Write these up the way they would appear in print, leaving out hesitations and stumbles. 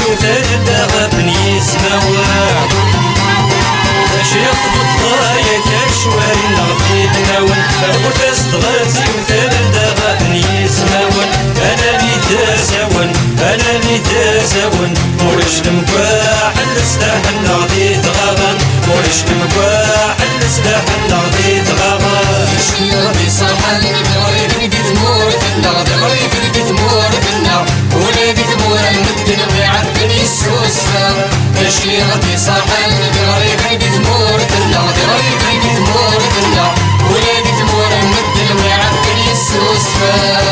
يوثر داغ بني سماوات شيخ بالضايا كشواري نغطي تناون أغوث صدغات يوثر داغ بني سماوات أنا لي تساون أنا لي تساون مورش المكواح السلاح النغطي تغاغن مورش المكواح السلاح النغطي تغاغن شيخ بصحن غريب دي ثمور النغطي غريب دي ثمور النغ ولادي ثمور المدن ويعرفني السوسة شيخ بصحن غريب دي ثمور النغطي غريب دي ثمور النغ ولادي ثمور المدن ويعرفني السوسة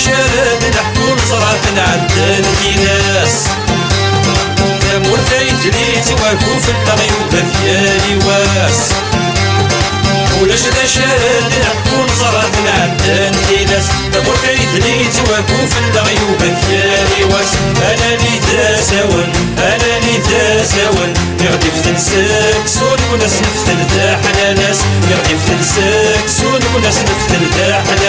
شرد نحكون صراحة عدن ناس ثمور ثيتليت وكوف الطغيوب ثيالي واس ولاش ذا شرد نحكون صراحة عدن ناس ثمور ثيتليت وكوف الطغيوب ثيالي واس أنا لي تساون أنا لي تساون يغدي في تنسك سون وناس نفتن ذا حنا ناس يغدي في تنسك سون وناس نفتن ذا حنا